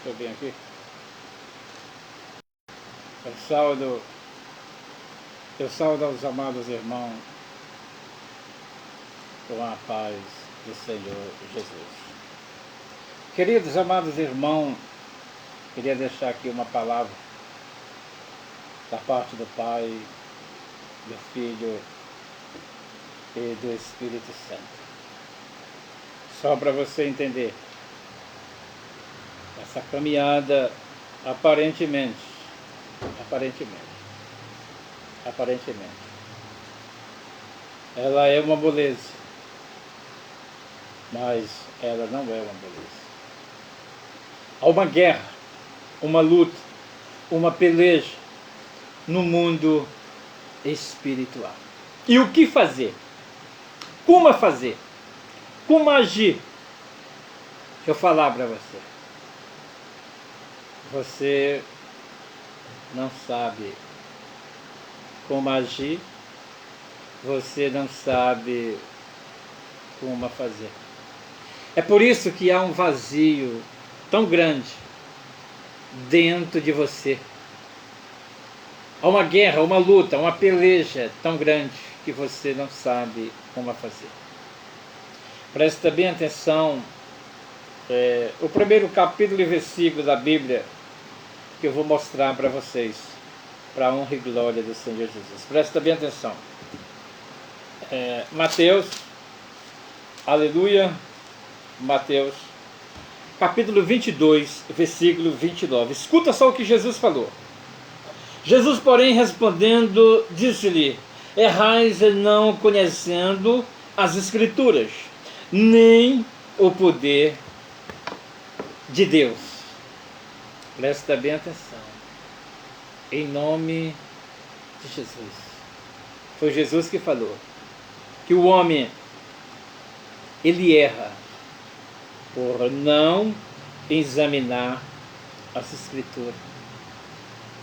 Deixa eu ver aqui. Eu saúdo aos amados irmãos com a paz do Senhor Jesus. Queridos amados irmãos, queria deixar aqui uma palavra da parte do Pai, do Filho e do Espírito Santo. Só para você entender, essa caminhada aparentemente, ela é uma moleza, mas ela não é uma moleza. Há uma guerra, uma luta, uma peleja no mundo espiritual. E o que fazer? Como fazer? Como agir? Deixa eu falar para você. Você não sabe como agir, você não sabe como fazer. É por isso que há um vazio tão grande dentro de você. Há uma guerra, uma luta, uma peleja tão grande que você não sabe como fazer. Presta bem atenção, o primeiro capítulo e versículo da Bíblia que eu vou mostrar para vocês, para a honra e glória do Senhor Jesus. Presta bem atenção. Mateus, aleluia, Mateus, capítulo 22, versículo 29. Escuta só o que Jesus falou. Jesus, porém, respondendo, disse-lhe: errais não conhecendo as Escrituras, nem o poder de Deus. Presta bem atenção. Em nome de Jesus. Foi Jesus que falou que o homem, ele erra por não examinar as Escrituras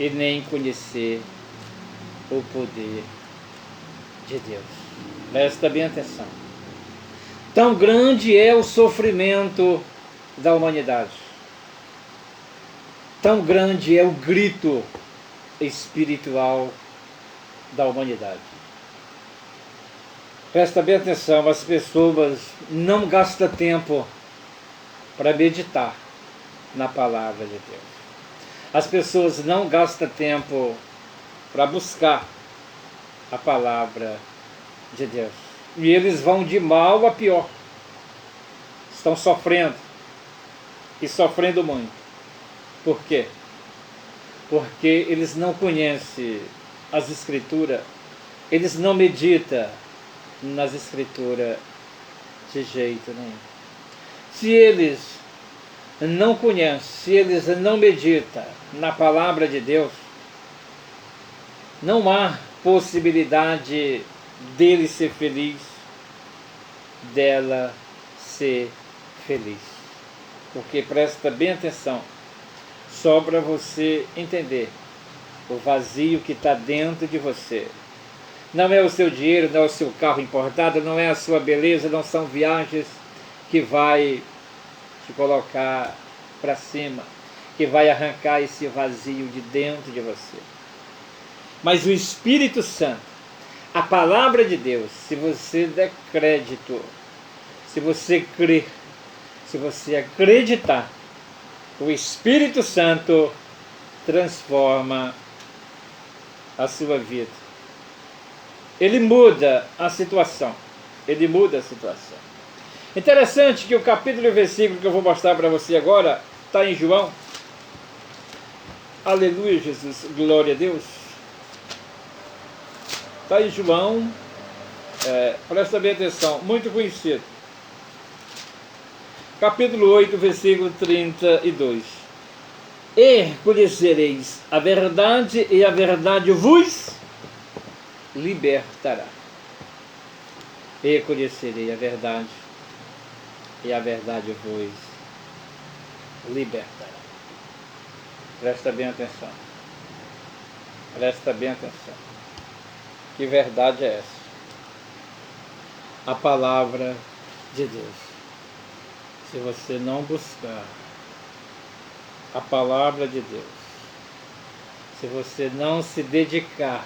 e nem conhecer o poder de Deus. Presta bem atenção. Tão grande é o sofrimento da humanidade. Tão grande é o grito espiritual da humanidade. Presta bem atenção, as pessoas não gastam tempo para meditar na palavra de Deus. As pessoas não gastam tempo para buscar a palavra de Deus. E eles vão de mal a pior. Estão sofrendo. E sofrendo muito. Por quê? Porque eles não conhecem as Escrituras. Eles não meditam nas Escrituras de jeito nenhum. Se eles não conhecem, se eles não meditam na palavra de Deus, não há possibilidade dele ser feliz, dela ser feliz. Porque presta bem atenção, só para você entender o vazio que está dentro de você. Não é o seu dinheiro, não é o seu carro importado, não é a sua beleza, não são viagens que vai te colocar para cima, que vai arrancar esse vazio de dentro de você. Mas o Espírito Santo, a palavra de Deus, se você der crédito, se você crer, se você acreditar, o Espírito Santo transforma a sua vida. Ele muda a situação. Ele muda a situação. Interessante que o capítulo e o versículo que eu vou mostrar para você agora está em João. Aleluia, Jesus. Glória a Deus. Está em João. Presta bem atenção. Muito conhecido. Capítulo 8, versículo 32. E conhecereis a verdade, e a verdade vos libertará. E conhecerei a verdade, e a verdade vos libertará. Presta bem atenção. Presta bem atenção. Que verdade é essa? A palavra de Deus. Se você não buscar a palavra de Deus, se você não se dedicar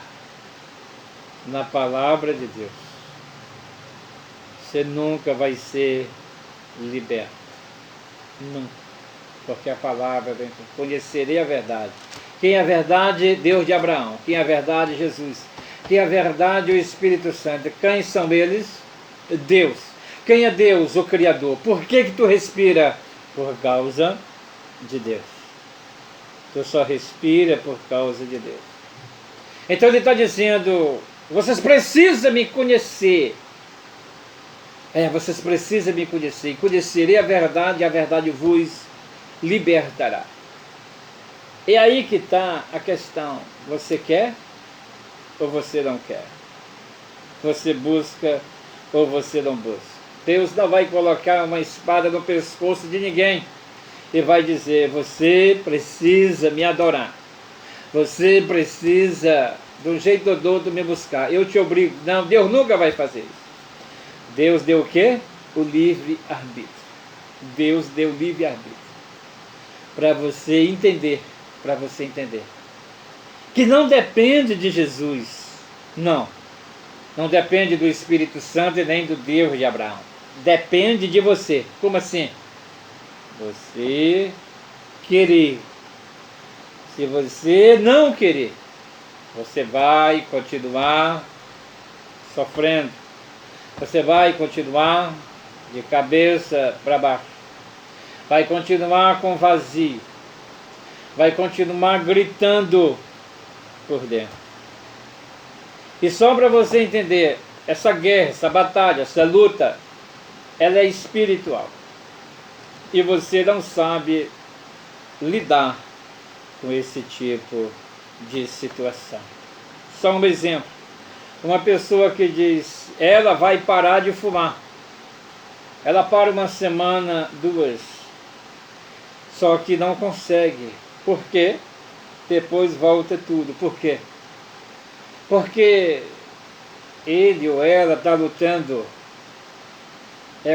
na palavra de Deus, você nunca vai ser liberto. Nunca. Porque a palavra vem, conhecerei a verdade. Quem é a verdade? Deus de Abraão. Quem é a verdade? Jesus. Quem é a verdade? O Espírito Santo. Quem são eles? Deus. Quem é Deus? O Criador. Por que tu respira? Por causa de Deus. Tu só respira por causa de Deus. Então ele está dizendo, vocês precisam me conhecer. Vocês precisam me conhecer. Conhecerei a verdade vos libertará. E aí que está a questão. Você quer ou você não quer? Você busca ou você não busca? Deus não vai colocar uma espada no pescoço de ninguém e vai dizer, você precisa me adorar. Você precisa, de um jeito ou do outro, me buscar. Eu te obrigo. Não, Deus nunca vai fazer isso. Deus deu o quê? O livre-arbítrio. Deus deu o livre-arbítrio. Para você entender, que não depende de Jesus, não depende do Espírito Santo e nem do Deus de Abraão, depende de você. Como assim? Você querer. Se você não querer, você vai continuar sofrendo, você vai continuar de cabeça para baixo, vai continuar com vazio, vai continuar gritando por dentro. E só para você entender, essa guerra, essa batalha, essa luta, ela é espiritual. E você não sabe lidar com esse tipo de situação. Só um exemplo. Uma pessoa que diz, ela vai parar de fumar. Ela para uma semana, 2. Só que não consegue. Por quê? Depois volta tudo. Por quê? Porque ele ou ela está lutando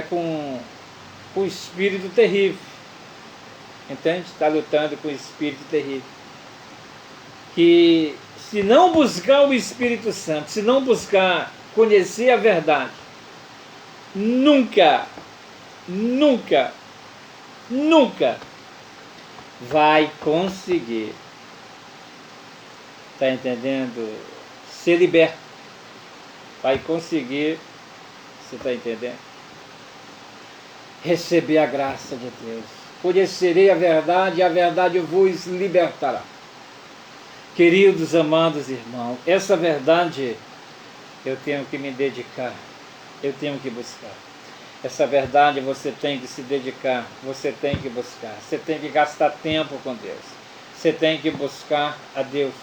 com o espírito terrível. Entende? Está lutando com o espírito terrível. Que se não buscar o Espírito Santo, se não buscar conhecer a verdade, nunca vai conseguir, está entendendo? Ser liberto. Vai conseguir, você está entendendo? Receber a graça de Deus. Conhecerei a verdade e a verdade vos libertará. Queridos, amados irmãos, essa verdade eu tenho que me dedicar, eu tenho que buscar. Essa verdade você tem que se dedicar, você tem que buscar, você tem que gastar tempo com Deus, você tem que buscar a Deus.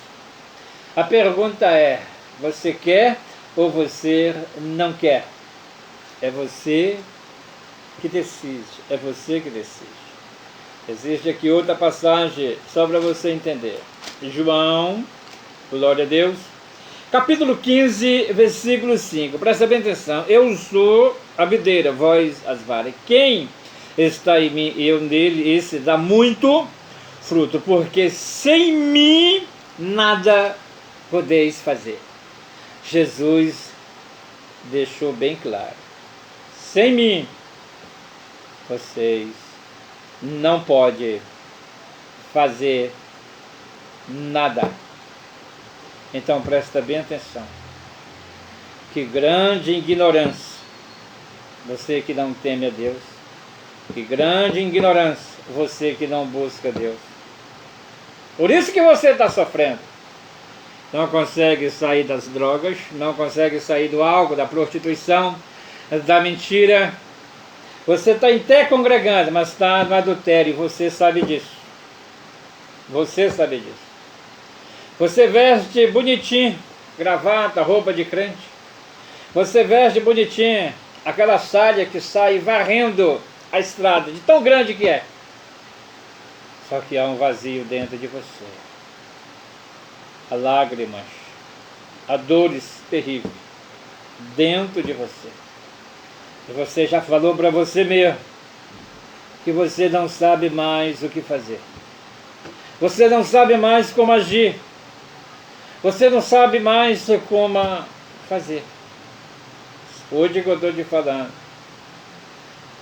A pergunta é, você quer ou você não quer? É você que decide, é você que decide. Existe aqui outra passagem, só para você entender. João, glória a Deus, capítulo 15, versículo 5. Presta bem atenção. Eu sou a videira, vós as varas. Quem está em mim e eu nele, esse dá muito fruto, porque sem mim nada podeis fazer. Jesus deixou bem claro. Sem mim, vocês não podem fazer nada. Então presta bem atenção. Que grande ignorância, você que não teme a Deus. Que grande ignorância, você que não busca Deus. Por isso que você está sofrendo. Não consegue sair das drogas, não consegue sair do álcool, da prostituição, da mentira. Você está até congregando, mas está no adultério, você sabe disso. Você sabe disso. Você veste bonitinho, gravata, roupa de crente. Você veste bonitinho, aquela saia que sai varrendo a estrada, de tão grande que é. Só que há um vazio dentro de você. Há lágrimas, há dores terríveis dentro de você. E você já falou para você mesmo que você não sabe mais o que fazer. Você não sabe mais como agir. Você não sabe mais como fazer. Hoje que eu estou te falando.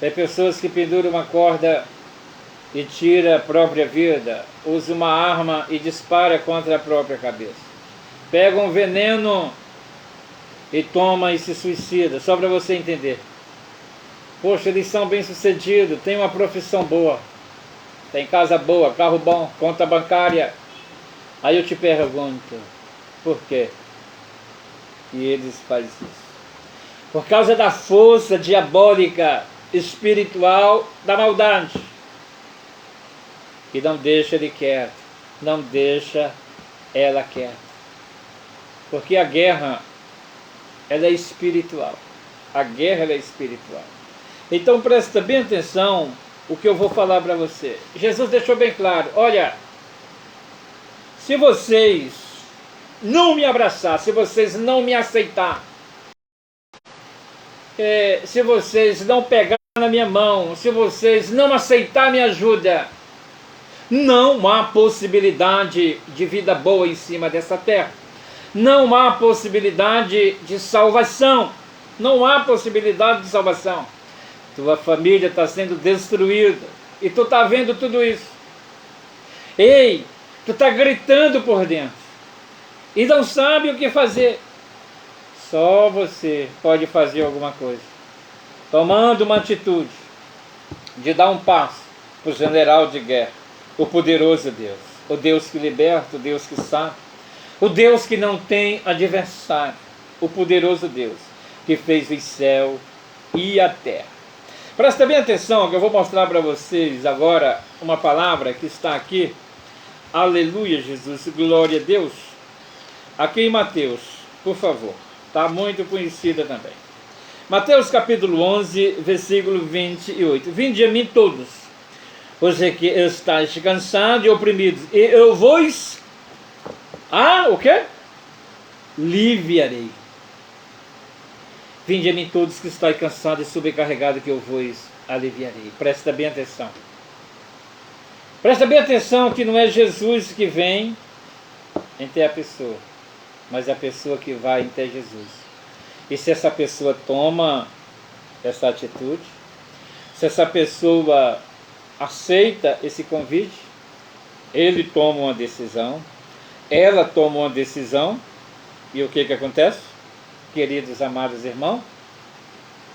Tem pessoas que penduram uma corda e tira a própria vida, usa uma arma e dispara contra a própria cabeça. Pega um veneno e toma e se suicida, só para você entender. Poxa, eles são bem-sucedidos, têm uma profissão boa, tem casa boa, carro bom, conta bancária. Aí eu te pergunto, por quê? E eles fazem isso. Por causa da força diabólica, espiritual da maldade. E não deixa ele quieto, não deixa ela quieta. Porque a guerra, ela é espiritual. A guerra, ela é espiritual. Então presta bem atenção o que eu vou falar para você. Jesus deixou bem claro, olha, se vocês não me abraçar, se vocês não me aceitar, se vocês não pegar na minha mão, se vocês não aceitar minha ajuda, não há possibilidade de vida boa em cima dessa terra. Não há possibilidade de salvação. Não há possibilidade de salvação. Tua família está sendo destruída. E tu está vendo tudo isso. Ei, tu está gritando por dentro. E não sabe o que fazer. Só você pode fazer alguma coisa. Tomando uma atitude de dar um passo para o general de guerra. O poderoso Deus, o Deus que liberta, o Deus que sabe, o Deus que não tem adversário, o poderoso Deus que fez o céu e a terra. Presta bem atenção que eu vou mostrar para vocês agora uma palavra que está aqui. Aleluia, Jesus, glória a Deus. Aqui em Mateus, por favor, está muito conhecida também. Mateus capítulo 11, versículo 28. Vinde a mim todos, os que estáis cansados e oprimidos, e eu vos... o quê? Aliviarei. Vinde a mim todos que estáis cansados e sobrecarregados, que eu vos aliviarei. Presta bem atenção. Presta bem atenção que não é Jesus que vem até a pessoa, mas a pessoa que vai até Jesus. E se essa pessoa toma essa atitude, se essa pessoa aceita esse convite, ele toma uma decisão, ela toma uma decisão, e o que acontece? Queridos amados irmãos,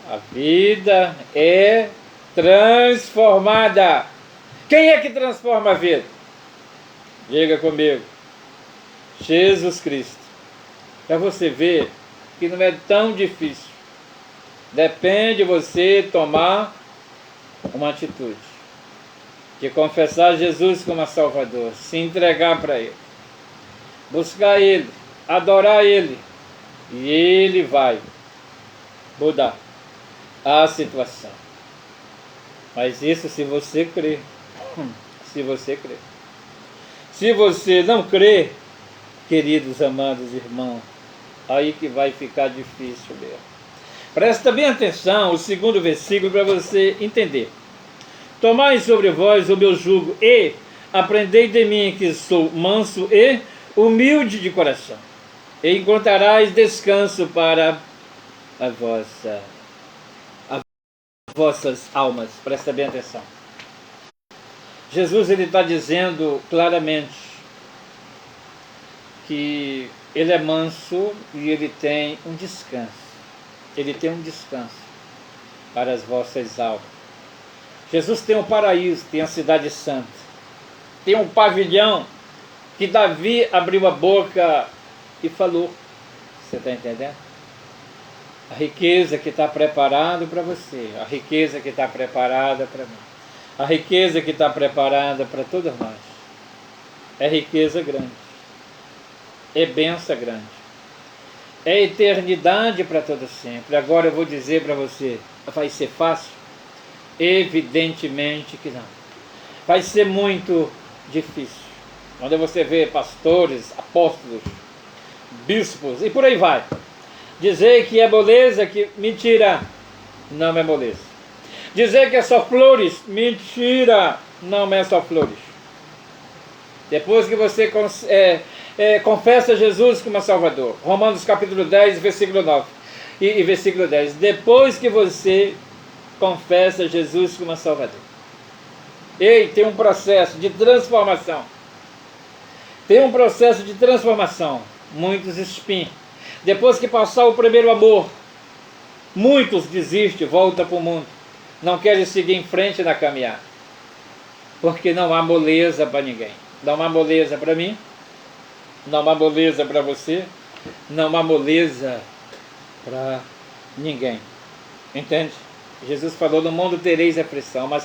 a vida é transformada. Quem é que transforma a vida? Diga comigo, Jesus Cristo. Para você ver que não é tão difícil. Depende de você tomar uma atitude de confessar Jesus como Salvador, se entregar para Ele, buscar Ele, adorar Ele, e Ele vai mudar a situação. Mas isso se você crer. Se você crer. Se você não crer, queridos amados irmãos, aí que vai ficar difícil mesmo. Presta bem atenção, o segundo versículo, para você entender. Tomai sobre vós o meu jugo e aprendei de mim, que sou manso e humilde de coração, e encontrarás descanso para as vossas almas. Presta bem atenção. Jesus está dizendo claramente que Ele é manso e Ele tem um descanso. Ele tem um descanso para as vossas almas. Jesus tem um paraíso, tem a cidade santa, tem um pavilhão que Davi abriu a boca e falou. Você está entendendo? A riqueza que está preparada para você, a riqueza que está preparada para mim, a riqueza que está preparada para todos nós, é riqueza grande, é bênção grande, é eternidade para todo sempre. Agora eu vou dizer para você, vai ser fácil? Evidentemente que não. Vai ser muito difícil. Quando você vê pastores, apóstolos, bispos e por aí vai, dizer que é moleza, que mentira, não é moleza. Dizer que é só flores, mentira, não é só flores. Depois que você confessa Jesus como Salvador. Romanos capítulo 10, versículo 9 e versículo 10. Depois que você confessa Jesus como Salvador. Ei, tem um processo de transformação. Tem um processo de transformação. Muitos espinhos. Depois que passar o primeiro amor, muitos desistem, voltam para o mundo. Não querem seguir em frente na caminhada. Porque não há moleza para ninguém. Não há moleza para mim. Não há moleza para você. Não há moleza para ninguém. Entende? Jesus falou, no mundo tereis aflição, mas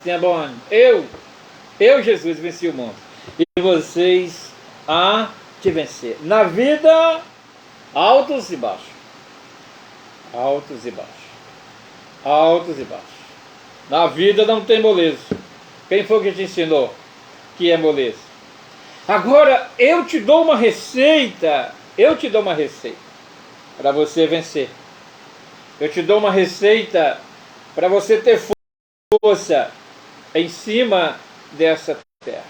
tenha bom ânimo. Eu, Jesus, venci o mundo. E vocês há de vencer. Na vida, altos e baixos. Altos e baixos. Altos e baixos. Na vida não tem moleza. Quem foi que te ensinou que é moleza? Agora, eu te dou uma receita. Eu te dou uma receita para você vencer. Eu te dou uma receita para você ter força em cima dessa terra.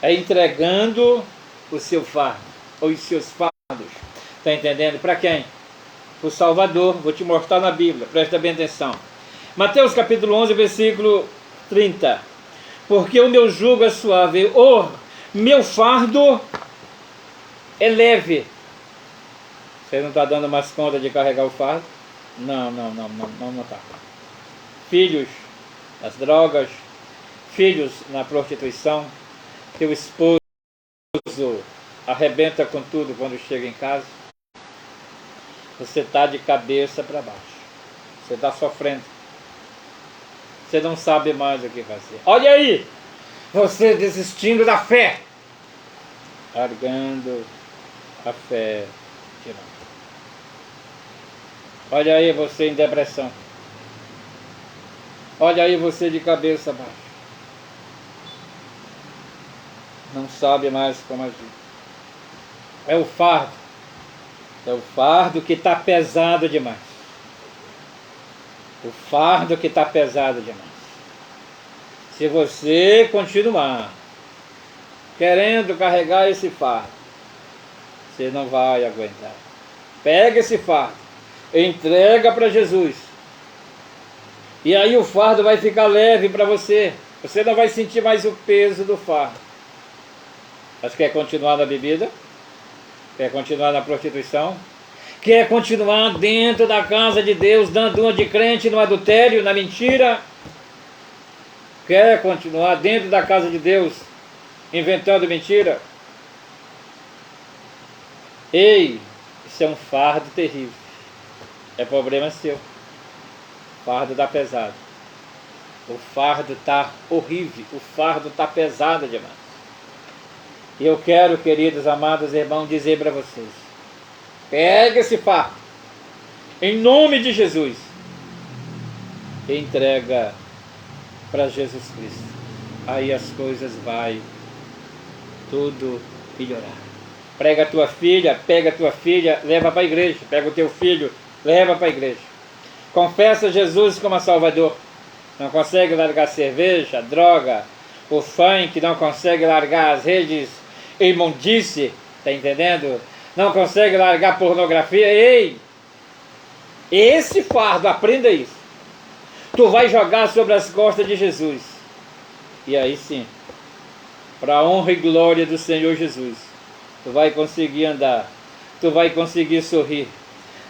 É entregando o seu fardo, ou os seus fardos. Está entendendo? Para quem? O Salvador. Vou te mostrar na Bíblia, presta bem atenção. Mateus capítulo 11, versículo 30. Porque o meu jugo é suave, o meu fardo é leve. Você não está dando mais conta de carregar o fardo? Não está. Filhos nas drogas, filhos na prostituição, teu esposo arrebenta com tudo quando chega em casa. Você está de cabeça para baixo. Você está sofrendo. Você não sabe mais o que fazer. Olha aí! Você desistindo da fé. Largando a fé de mão. Olha aí você em depressão. Olha aí você de cabeça baixa. Não sabe mais como agir. É o fardo. É o fardo que está pesado demais. O fardo que está pesado demais. Se você continuar querendo carregar esse fardo, você não vai aguentar. Pega esse fardo, entrega para Jesus. E aí o fardo vai ficar leve para você. Você não vai sentir mais o peso do fardo. Mas quer continuar na bebida? Quer continuar na prostituição? Quer continuar dentro da casa de Deus, dando uma de crente no adultério, na mentira? Quer continuar dentro da casa de Deus, inventando mentira? Ei, isso é um fardo terrível. É problema seu. O fardo está pesado. O fardo está horrível. O fardo está pesado demais. E eu quero, queridos, amados irmãos, dizer para vocês: pega esse fardo, em nome de Jesus, e entrega para Jesus Cristo. Aí as coisas vai tudo melhorar. Pega a tua filha, leva para a igreja. Pega o teu filho, leva para a igreja. Confessa Jesus como Salvador. Não consegue largar cerveja, droga, o funk, não consegue largar as redes imundície, tá entendendo? Não consegue largar pornografia. Ei! Esse fardo, aprenda isso. Tu vai jogar sobre as costas de Jesus. E aí sim, para a honra e glória do Senhor Jesus, tu vai conseguir andar, tu vai conseguir sorrir,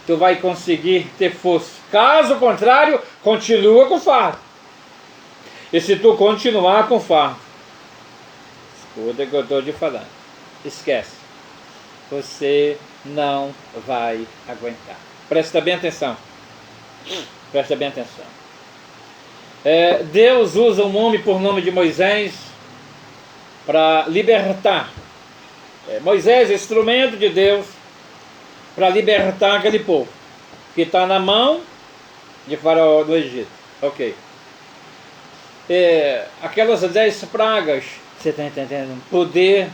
tu vai conseguir ter força. Caso contrário, continua com o fardo. E se tu continuar com o fardo, escuta o que eu estou te falando, esquece, você não vai aguentar. Presta bem atenção. Presta bem atenção. Deus usa um homem por nome de Moisés para libertar. Moisés é instrumento de Deus para libertar aquele povo que está na mão de Faraó do Egito. Ok. Aquelas 10 pragas, você está entendendo? Poder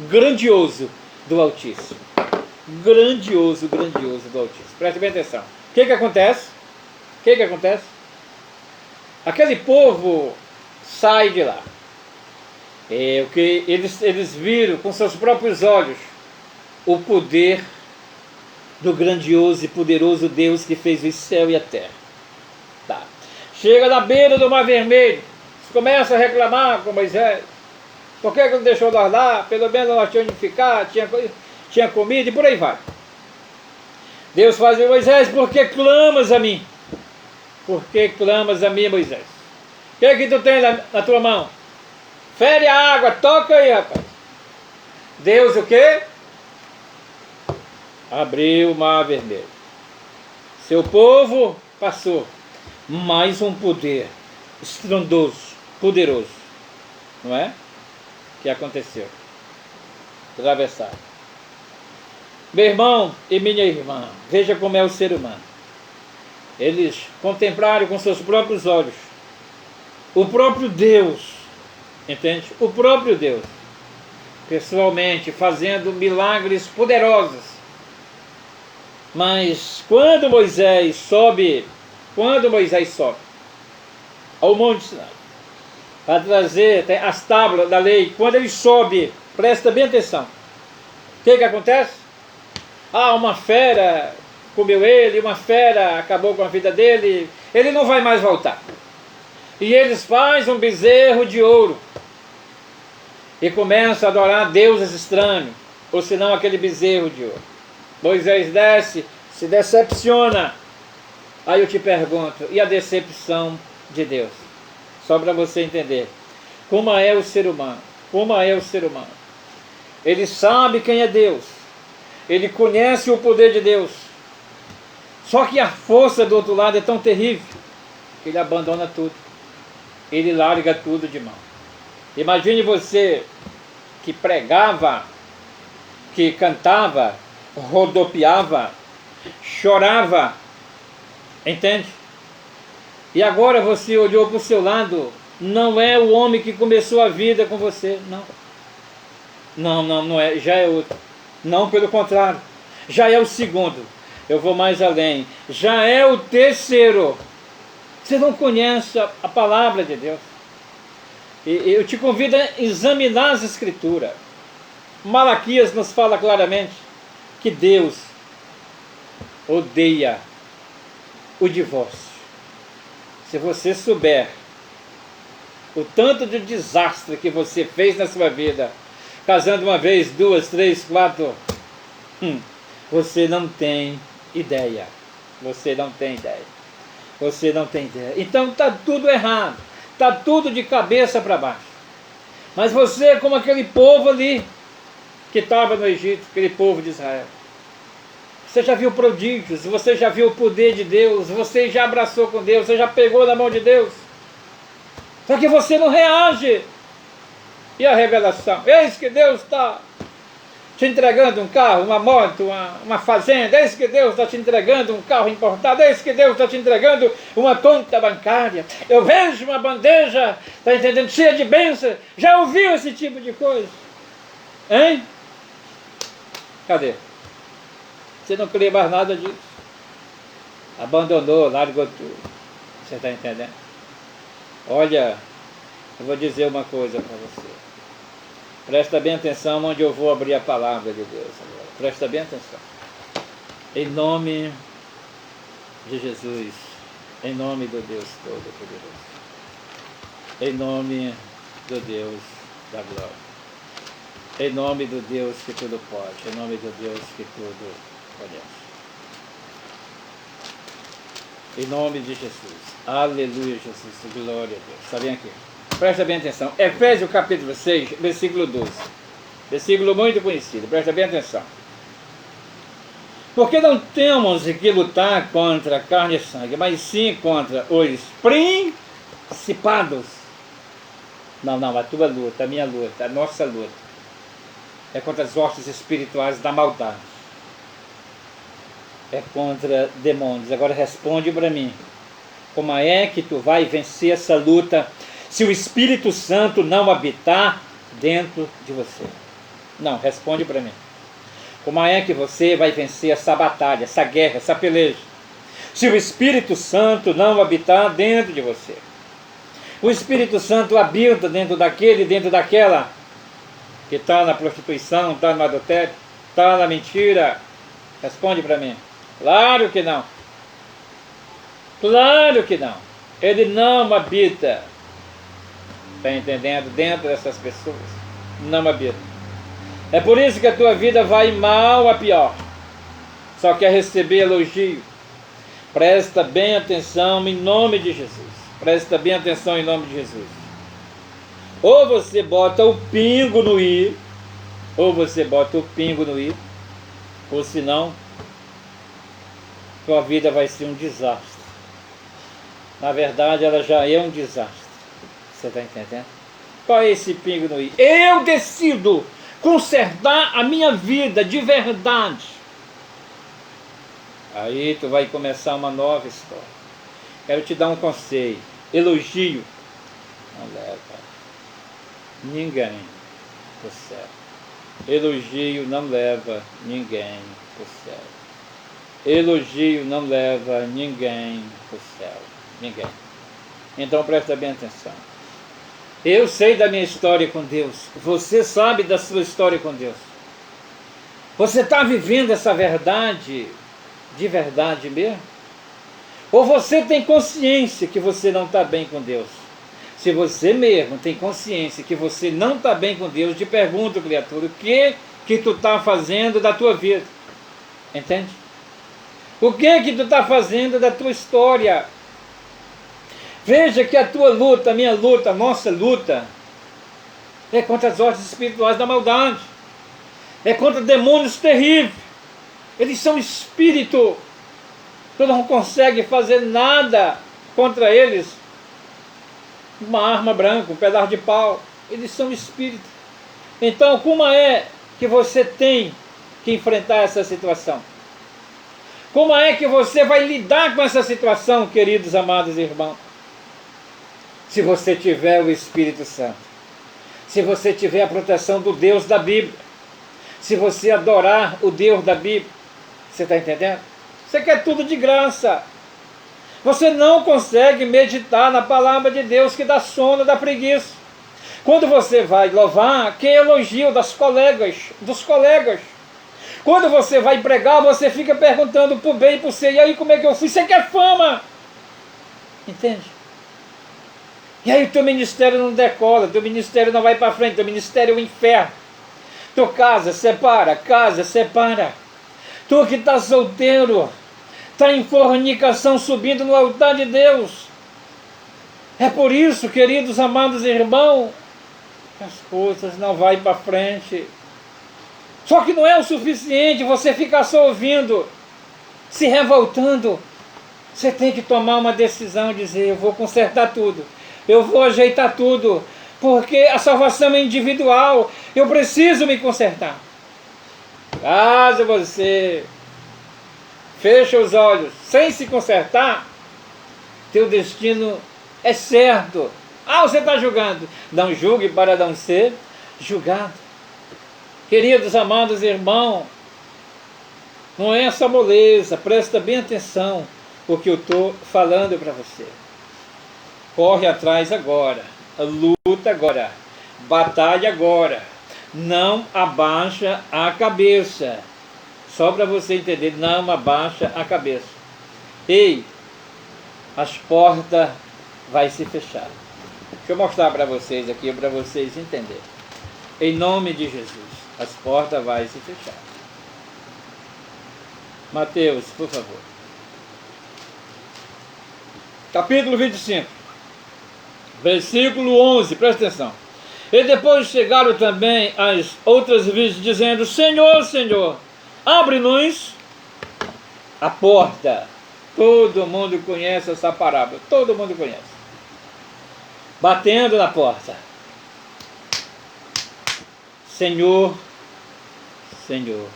grandioso do Altíssimo. Grandioso do Altíssimo. Preste bem atenção. O que acontece? Aquele povo sai de lá. O que eles viram com seus próprios olhos o poder do grandioso e poderoso Deus que fez o céu e a terra. Tá. Chega na beira do Mar Vermelho, começa a reclamar com Moisés. Por que não deixou nós lá? Pelo menos nós tínhamos de ficar, tinha comida e por aí vai. Deus faz: Moisés, por que clamas a mim? Por que clamas a mim, Moisés? O que é que tu tem na tua mão? Fere a água, toca aí, rapaz. Deus o quê? Abriu o Mar Vermelho. Seu povo passou. Mais um poder estrondoso, poderoso, não é? Que aconteceu. Atravessar. Meu irmão e minha irmã, veja como é o ser humano. Eles contemplaram com seus próprios olhos o próprio Deus, entende? O próprio Deus, pessoalmente, fazendo milagres poderosos. Mas quando Moisés sobe ao Monte Sinai para trazer as tábuas da lei, quando ele sobe, presta bem atenção, o que acontece? Uma fera comeu ele, uma fera acabou com a vida dele, ele não vai mais voltar. E eles fazem um bezerro de ouro e começam a adorar deuses estranhos, ou senão aquele bezerro de ouro. Moisés desce, se decepciona. Aí eu te pergunto, e a decepção de Deus? Só para você entender como é o ser humano. Como é o ser humano. Ele sabe quem é Deus. Ele conhece o poder de Deus. Só que a força do outro lado é tão terrível que ele abandona tudo. Ele larga tudo de mão. Imagine você que pregava, que cantava, rodopiava, chorava, entende? E agora você olhou para o seu lado, não é o homem que começou a vida com você, não é, já é outro. Não, pelo contrário, já é o segundo. Eu vou mais além, já é o terceiro. Você não conhece a palavra de Deus. E eu te convido a examinar as Escrituras. Malaquias nos fala claramente que Deus odeia o divórcio. Se você souber o tanto de desastre que você fez na sua vida, casando uma vez, duas, três, quatro, você não tem ideia. Você não tem ideia. Você não tem ideia. Então está tudo errado. Está tudo de cabeça para baixo. Mas você é como aquele povo ali que estava no Egito, aquele povo de Israel. Você já viu prodígios, você já viu o poder de Deus, você já abraçou com Deus, você já pegou na mão de Deus. Só que você não reage. E a revelação? Eis que Deus está te entregando um carro, uma moto, uma fazenda. Eis que Deus está te entregando um carro importado. Eis que Deus está te entregando uma conta bancária. Eu vejo uma bandeja, está entendendo, cheia de bênçãos. Já ouviu esse tipo de coisa? Hein? Cadê? Você não crê mais nada disso. Abandonou, largou tudo. Você está entendendo? Olha, eu vou dizer uma coisa para você. Presta bem atenção onde eu vou abrir a palavra de Deus agora. Presta bem atenção. Em nome de Jesus. Em nome do Deus Todo-Poderoso. Em nome do Deus da glória. Em nome do Deus que tudo pode. Em nome do Deus que tudo conhece. Em nome de Jesus. Aleluia, Jesus. Glória a Deus. Está bem aqui? Presta bem atenção. Efésios capítulo 6, versículo 12. Versículo muito conhecido. Presta bem atenção. Porque não temos que lutar contra carne e sangue, mas sim contra os principados. Não, a tua luta, a minha luta, a nossa luta. É contra as hostes espirituais da maldade. É contra demônios. Agora responde para mim. Como é que tu vai vencer essa luta se o Espírito Santo não habitar dentro de você? Não, responde para mim. Como é que você vai vencer essa batalha, essa guerra, essa peleja, se o Espírito Santo não habitar dentro de você? O Espírito Santo habita dentro daquele, dentro daquela que está na prostituição, está no adultério, está na mentira? Responde para mim. Claro que não. Claro que não. Ele não habita. Está entendendo? Dentro dessas pessoas. Não habita. É por isso que a tua vida vai mal a pior. Só quer receber elogio. Presta bem atenção em nome de Jesus. Presta bem atenção em nome de Jesus. Ou você bota o pingo no i, ou você bota o pingo no i, ou senão tua vida vai ser um desastre. Na verdade, ela já é um desastre. Você está entendendo? Qual é esse pingo no i? Eu decido consertar a minha vida de verdade. Aí tu vai começar uma nova história. Quero te dar um conselho. Elogio não leva ninguém para o céu. Elogio não leva ninguém para o céu. Elogio não leva ninguém para o céu. Ninguém. Então presta bem atenção. Eu sei da minha história com Deus. Você sabe da sua história com Deus. Você está vivendo essa verdade de verdade mesmo? Ou você tem consciência que você não está bem com Deus? Se você mesmo tem consciência que você não está bem com Deus, te pergunto, criatura, o que tu está fazendo da tua vida? Entende? O que tu está fazendo da tua história? Veja que a tua luta, a minha luta, a nossa luta é contra as hostes espirituais da maldade. É contra demônios terríveis. Eles são espírito. Tu não consegue fazer nada contra eles. Uma arma branca, um pedaço de pau. Eles são espírito. Então, como é que você tem que enfrentar essa situação? Como é que você vai lidar com essa situação, queridos amados irmãos? Se você tiver o Espírito Santo. Se você tiver a proteção do Deus da Bíblia. Se você adorar o Deus da Bíblia. Você está entendendo? Você quer tudo de graça. Você não consegue meditar na palavra de Deus, que dá sono, dá preguiça. Quando você vai louvar, que elogio dos colegas. Quando você vai pregar, você fica perguntando por bem e por ser. E aí, como é que eu fui? Você quer fama. Entende? E aí o teu ministério não decola, teu ministério não vai para frente, teu ministério é o inferno. Tu casa, separa. Tu que está solteiro, está em fornicação, subindo no altar de Deus. É por isso, queridos amados irmãos, que as coisas não vão para frente. Só que não é o suficiente você ficar só ouvindo, se revoltando. Você tem que tomar uma decisão, dizer, eu vou consertar tudo, eu vou ajeitar tudo, porque a salvação é individual, eu preciso me consertar. Caso você fecha os olhos sem se consertar, teu destino é certo. Ah, você está julgando. Não julgue para não ser julgado. Queridos amados irmãos, não é essa moleza, presta bem atenção o que eu estou falando para você. Corre atrás agora, luta agora, batalha agora, não abaixa a cabeça. Só para você entender, não abaixa a cabeça. Ei, as portas vão se fechar. Deixa eu mostrar para vocês aqui, para vocês entenderem. Em nome de Jesus, as portas vão se fechar. Mateus, por favor. Capítulo 25, versículo 11, presta atenção. E depois chegaram também as outras virgens, dizendo, Senhor, Senhor, abre-nos a porta. Todo mundo conhece essa parábola, todo mundo conhece. Batendo na porta. Senhor, Senhor,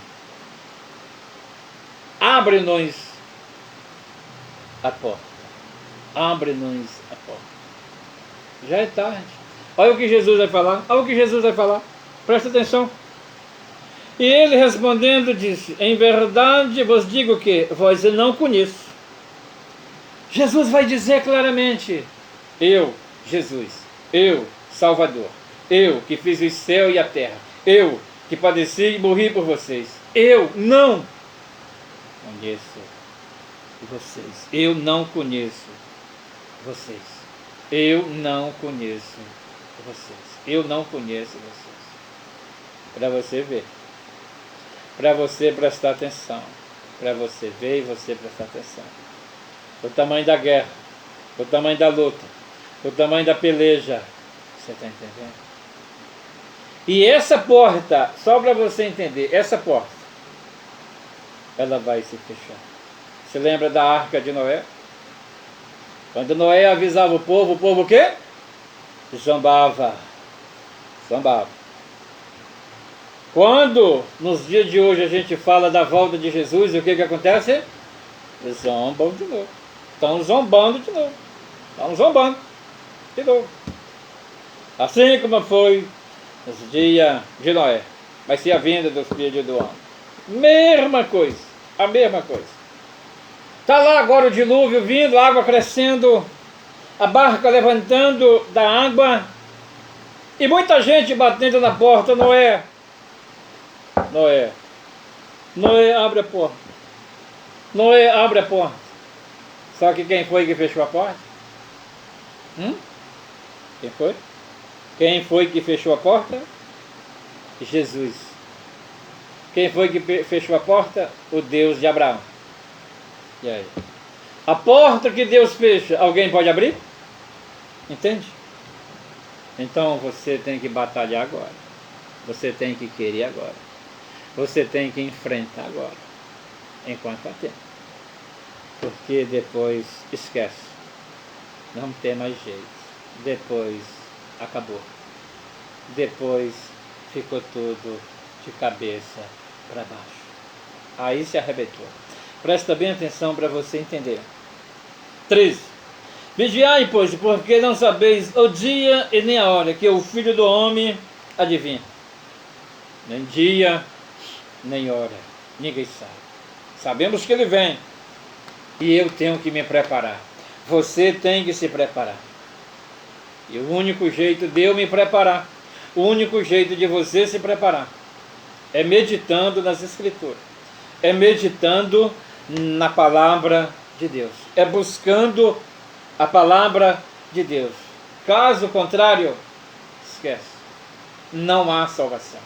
abre-nos a porta. Abre-nos a porta. Já é tarde. Olha o que Jesus vai falar. Olha o que Jesus vai falar. Presta atenção. E ele respondendo disse, em verdade vos digo que vós não conheço. Jesus vai dizer claramente, eu Jesus, eu, Salvador, eu que fiz o céu e a terra, eu que padeci e morri por vocês, eu não conheço vocês, eu não conheço vocês, eu não conheço vocês, eu não conheço vocês. Para você ver, para você prestar atenção, para você ver e você prestar atenção. O tamanho da guerra, o tamanho da luta, o tamanho da peleja. Você está entendendo? E essa porta, só para você entender, essa porta, ela vai se fechar. Você lembra da arca de Noé? Quando Noé avisava o povo o quê? Zombava. Zombava. Quando, nos dias de hoje, a gente fala da volta de Jesus, o que acontece? Eles zombam de novo. Estão zombando de novo. Estão zombando de novo. Assim como foi nos dias de Noé. Vai ser a vinda dos filhos do homem. Mesma coisa. A mesma coisa. Está lá agora o dilúvio vindo, a água crescendo, a barca levantando da água e muita gente batendo na porta. Noé, Noé, Noé, abre a porta. Noé, abre a porta. Só que quem foi que fechou a porta? Quem foi? Quem foi que fechou a porta? Jesus. Quem foi que fechou a porta? O Deus de Abraão. E aí? A porta que Deus fecha, alguém pode abrir? Entende? Então você tem que batalhar agora. Você tem que querer agora. Você tem que enfrentar agora. Enquanto há tempo. Porque depois esquece. Não tem mais jeito. Depois acabou. Depois ficou tudo de cabeça para baixo. Aí se arrebentou. Presta bem atenção para você entender. 13. Vigiai, pois, porque não sabeis o dia e nem a hora que o Filho do Homem adivinha. Nem dia, nem hora. Ninguém sabe. Sabemos que ele vem. E eu tenho que me preparar. Você tem que se preparar. E o único jeito de eu me preparar, o único jeito de você se preparar, é meditando nas Escrituras. É meditando na palavra de Deus. É buscando a palavra de Deus. Caso contrário, esquece. Não há salvação.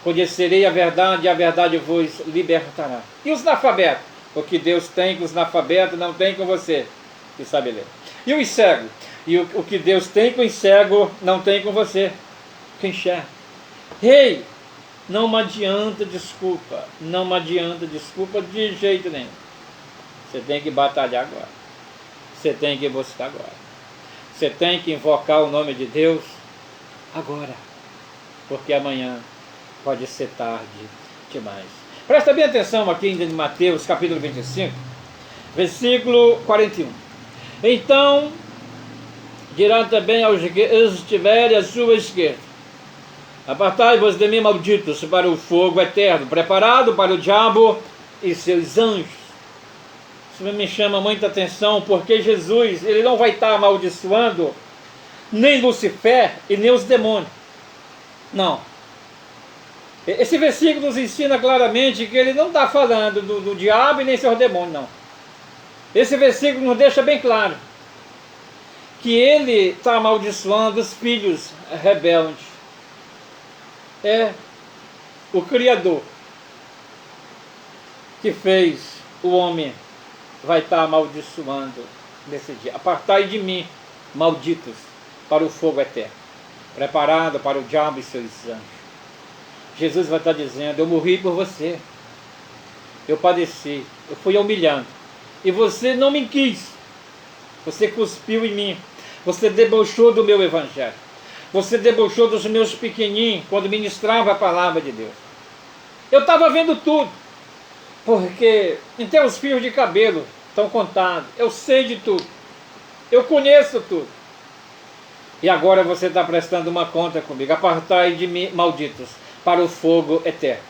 Conhecerei a verdade vos libertará. E os analfabetos? O que Deus tem com os analfabetos não tem com você, que sabe ler. E os cegos? E o que Deus tem com os cegos não tem com você, que enxerga. Ei, não me adianta desculpa. Não me adianta desculpa de jeito nenhum. Você tem que batalhar agora. Você tem que buscar agora. Você tem que invocar o nome de Deus agora. Porque amanhã pode ser tarde demais. Presta bem atenção aqui em Mateus capítulo 25, versículo 41. Então dirá também aos que estiverem à sua esquerda: apartai-vos de mim, malditos, para o fogo eterno, preparado para o diabo e seus anjos. Isso me chama muita atenção, porque Jesus, ele não vai estar amaldiçoando nem Lucifer e nem os demônios. Não. Esse versículo nos ensina claramente que ele não está falando do diabo e nem seus demônios, não. Esse versículo nos deixa bem claro que ele está amaldiçoando os filhos rebeldes. É o Criador que fez o homem vai estar amaldiçoando nesse dia. Apartai de mim, malditos, para o fogo eterno, preparado para o diabo e seus anjos. Jesus vai estar dizendo: eu morri por você, eu padeci, eu fui humilhando, e você não me quis, você cuspiu em mim, você debochou do meu evangelho, você debochou dos meus pequenininhos quando ministrava a palavra de Deus. Eu estava vendo tudo, porque até os fios de cabelo estão contados, eu sei de tudo, eu conheço tudo. E agora você está prestando uma conta comigo. Apartai de mim, malditos, para o fogo eterno,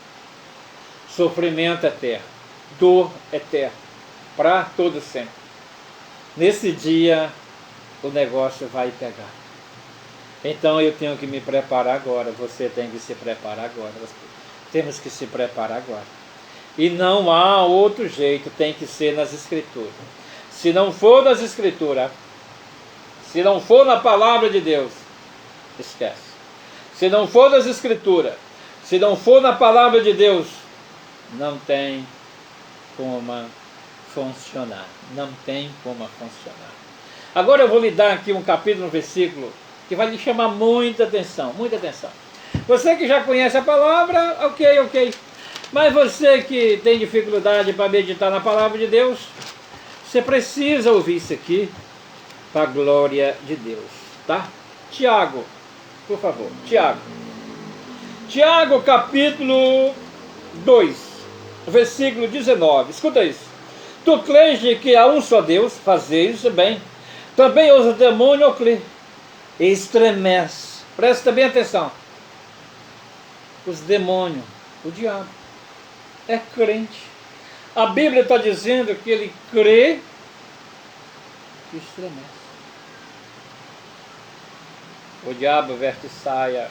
sofrimento eterno, dor eterna, para todo sempre. Nesse dia o negócio vai pegar. Então eu tenho que me preparar agora, você tem que se preparar agora. Temos que se preparar agora. E não há outro jeito, tem que ser nas Escrituras. Se não for nas Escrituras, se não for na Palavra de Deus, esquece. Se não for nas Escrituras, se não for na Palavra de Deus, não tem como funcionar. Não tem como funcionar. Agora eu vou lhe dar aqui um capítulo, um versículo, que vai lhe chamar muita atenção, muita atenção. Você que já conhece a palavra, ok. Mas você que tem dificuldade para meditar na palavra de Deus, você precisa ouvir isso aqui para a glória de Deus, tá? Tiago, por favor, Tiago capítulo 2, versículo 19, escuta isso. Tu crês de que há um só Deus, fazeis bem. Também os demônios crêem, estremece. Presta bem atenção. Os demônios, o diabo, é crente. A Bíblia está dizendo que ele crê e estremece. O diabo veste saia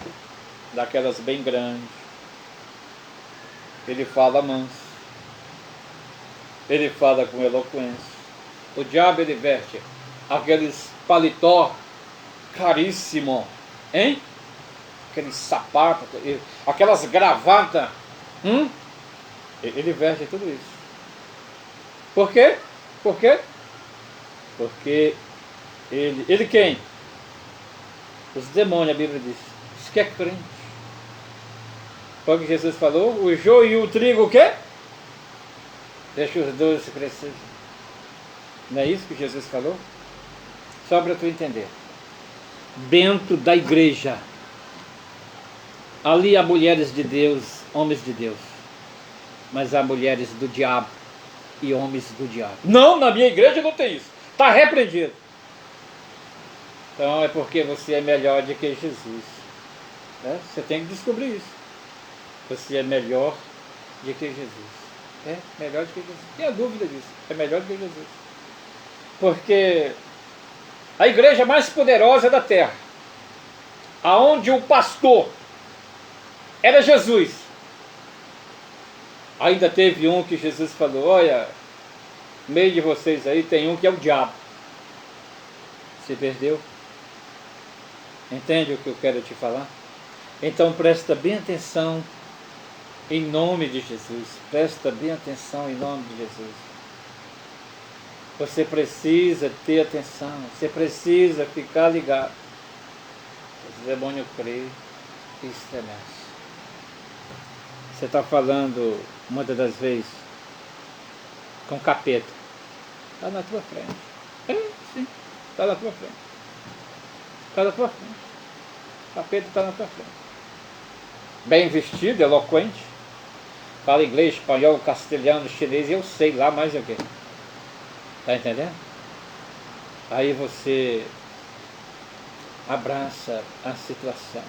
daquelas bem grandes. Ele fala manso. Ele fala com eloquência. O diabo ele veste aqueles paletó caríssimo, hein? Aqueles sapatos, aquelas gravatas. Ele veste tudo isso. Por quê? Porque ele quem? Os demônios, a Bíblia diz. Isso que é crente. Foi o que Jesus falou? O joio e o trigo o quê? Deixa os dois crescer. Não é isso que Jesus falou? Só para tu entender. Dentro da igreja, ali há mulheres de Deus, homens de Deus. Mas há mulheres do diabo e homens do diabo. Não, na minha igreja não tem isso. Está repreendido. Então é porque você é melhor do que Jesus. Você tem que descobrir isso. Você é melhor do que Jesus. É melhor do que Jesus. Não tenha dúvida disso. É melhor do que Jesus. Porque a igreja mais poderosa da terra, aonde o pastor era Jesus, ainda teve um que Jesus falou: olha, no meio de vocês aí tem um que é o diabo. Se perdeu? Entende o que eu quero te falar? Então presta bem atenção em nome de Jesus. Presta bem atenção em nome de Jesus. Você precisa ter atenção. Você precisa ficar ligado. Os demônios creem e estremece. Você está falando muitas das vezes com capeta. Está na tua frente. Sim. Está na tua frente. Está na tua frente. O capeta está na tua frente. Bem vestido, eloquente. Fala inglês, espanhol, castelhano, chinês, eu sei lá mais o que. Está entendendo? Aí você abraça a situação.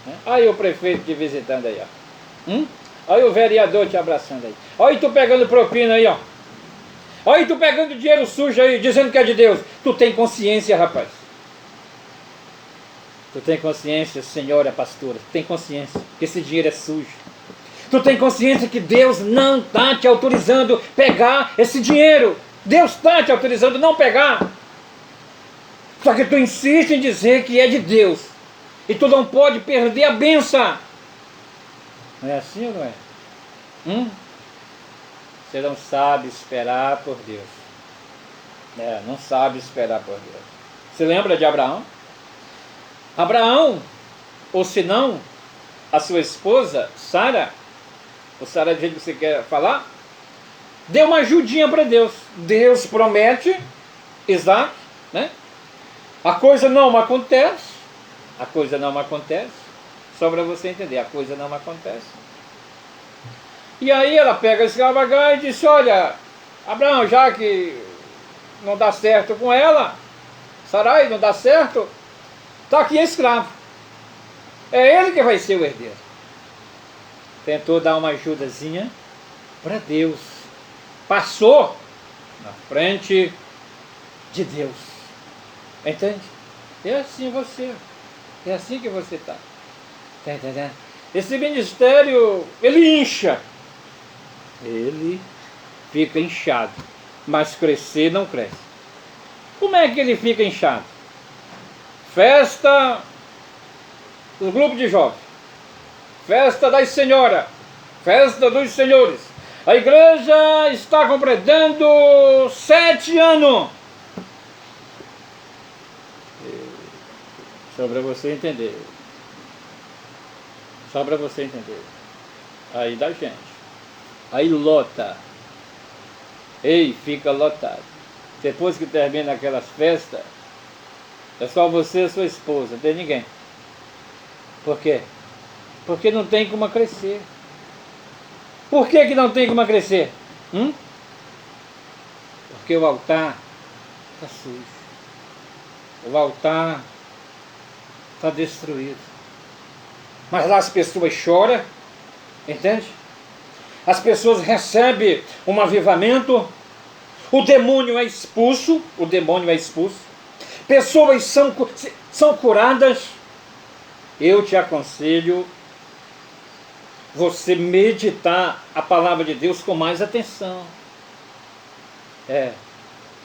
Né? Aí o prefeito te visitando aí, ó. Aí o vereador te abraçando aí. Olha tu pegando propina aí, ó. Olha tu pegando dinheiro sujo aí, dizendo que é de Deus. Tu tem consciência, rapaz. Tu tem consciência, senhora pastora. Tu tem consciência que esse dinheiro é sujo. Tu tem consciência que Deus não está te autorizando pegar esse dinheiro. Deus está te autorizando não pegar. Só que tu insiste em dizer que é de Deus. E tu não pode perder a bênção. Não é assim ou não é? Você não sabe esperar por Deus. Não sabe esperar por Deus. Você lembra de Abraão? Abraão, ou se não, a sua esposa, Sara, ou Sara do jeito que você quer falar, deu uma ajudinha para Deus. Deus promete Isaac, né? A coisa não acontece. A coisa não acontece. Só para você entender, a coisa não acontece. E aí ela pega esse cabagá e diz: olha, Abraão, já que não dá certo com ela, Sarai não dá certo, está aqui escravo. É ele que vai ser o herdeiro. Tentou dar uma ajudazinha para Deus. Passou na frente de Deus. Entende? É assim você. É assim que você está. Está entendendo? Esse ministério, ele incha. Ele fica inchado. Mas crescer não cresce. Como é que ele fica inchado? Festa do grupo de jovens. Festa das senhoras. Festa dos senhores. A igreja está completando 7 anos. Só para você entender. Só para você entender. Aí dá gente. Aí lota. Ei, fica lotado. Depois que termina aquelas festas, é só você e sua esposa, não tem ninguém. Por quê? Porque não tem como crescer. Por que não tem como crescer? Porque o altar está sujo. O altar está destruído. Mas lá as pessoas choram, entende? As pessoas recebem um avivamento, o demônio é expulso, pessoas são curadas. Eu te aconselho você meditar a palavra de Deus com mais atenção.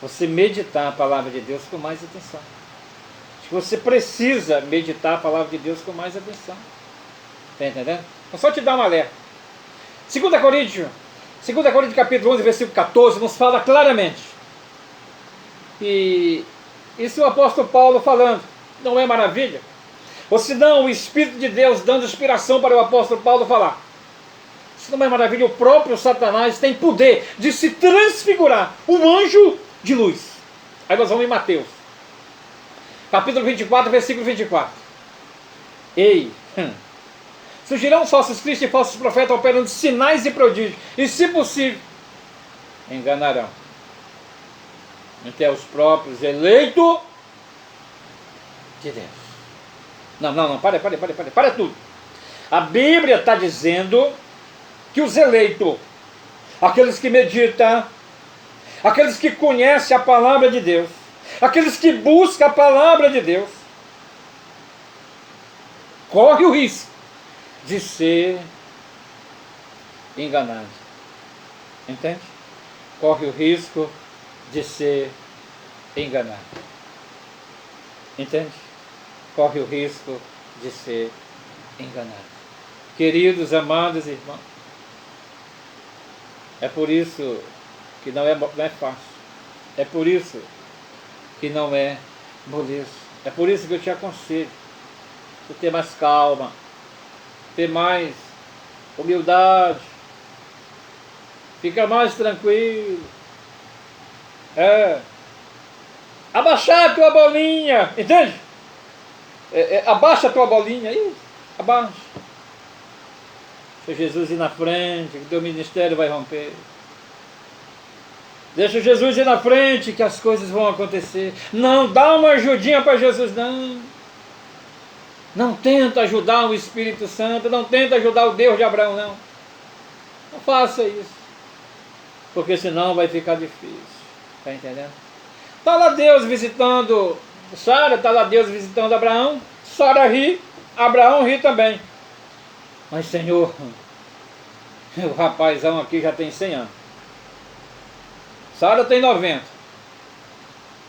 Você meditar a palavra de Deus com mais atenção. Você precisa meditar a palavra de Deus com mais atenção. Está entendendo? Vou só te dar um alerta. 2 Coríntios capítulo 11, versículo 14, nos fala claramente. E isso é o apóstolo Paulo falando. Não é maravilha? Ou se não, o Espírito de Deus dando inspiração para o apóstolo Paulo falar. Isso não é maravilha? O próprio Satanás tem poder de se transfigurar um anjo de luz. Aí nós vamos em Mateus. Capítulo 24, versículo 24. Ei, surgirão falsos cristos e falsos profetas operando sinais e prodígios, e se possível, enganarão até os próprios eleitos de Deus. Não, para tudo. A Bíblia está dizendo que os eleitos, aqueles que meditam, aqueles que conhecem a palavra de Deus, aqueles que buscam a palavra de Deus, corre o risco de ser enganado. Entende? Corre o risco de ser enganado. Entende? Corre o risco de ser enganado. Queridos, amados irmãos, é por isso que não é fácil. É por isso que não é moleza. É por isso que eu te aconselho você ter mais calma, ter mais humildade, fica mais tranquilo, abaixar a tua bolinha, entende? Abaixa a tua bolinha, isso, abaixa. Deixa Jesus ir na frente, que o teu ministério vai romper. Deixa Jesus ir na frente, que as coisas vão acontecer. Não dá uma ajudinha para Jesus, não. Não tenta ajudar o Espírito Santo, não tenta ajudar o Deus de Abraão, não. Não faça isso. Porque senão vai ficar difícil. Está entendendo? Está lá Deus visitando Sara, está lá Deus visitando Abraão. Sara ri, Abraão ri também. Mas Senhor, o rapazão aqui já tem 100 anos. Sara tem 90.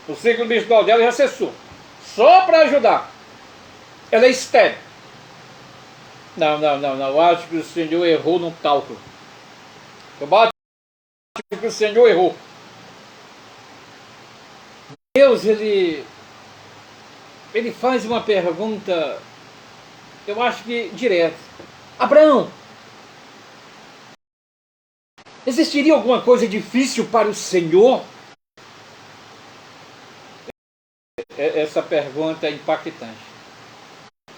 O ciclo menstrual dela já cessou. Só para ajudar. Ela é estéril. Não. Eu acho que o Senhor errou no cálculo. Eu acho que o Senhor errou. Deus, ele faz uma pergunta, eu acho que direta. Abraão, existiria alguma coisa difícil para o Senhor? Essa pergunta é impactante.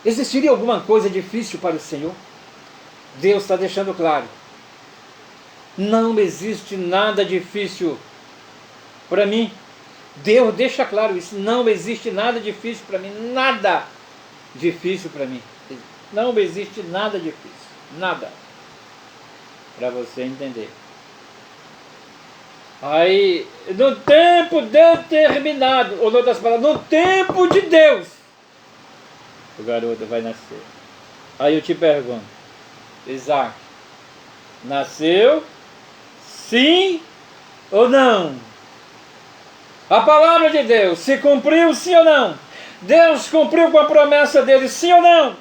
Existiria alguma coisa difícil para o Senhor? Deus está deixando claro. Não existe nada difícil para mim. Deus deixa claro isso. Não existe nada difícil para mim. Nada difícil para mim. Não existe nada difícil. Nada. Para você entender. Aí, no tempo determinado, ou em outras palavras, no tempo de Deus, o garoto vai nascer. Aí eu te pergunto, Isaac, nasceu? Sim ou não? A palavra de Deus se cumpriu, sim ou não? Deus cumpriu com a promessa dele, sim ou não?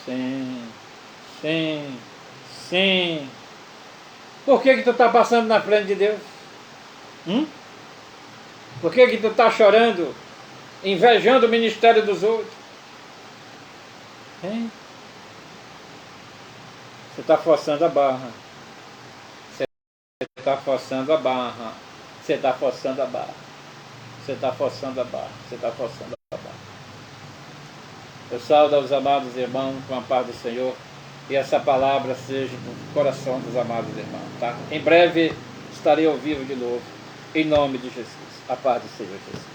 Sim, sim, sim. Por que tu está passando na frente de Deus? Por que tu está chorando, invejando o ministério dos outros? Hein? Você está forçando a barra. Você está forçando a barra. Você está forçando a barra. Você está forçando a barra. Você está forçando a barra. Eu saúdo aos amados irmãos com a paz do Senhor. E essa palavra seja no coração dos amados irmãos, tá? Em breve estarei ao vivo de novo. Em nome de Jesus. A paz do Senhor Jesus.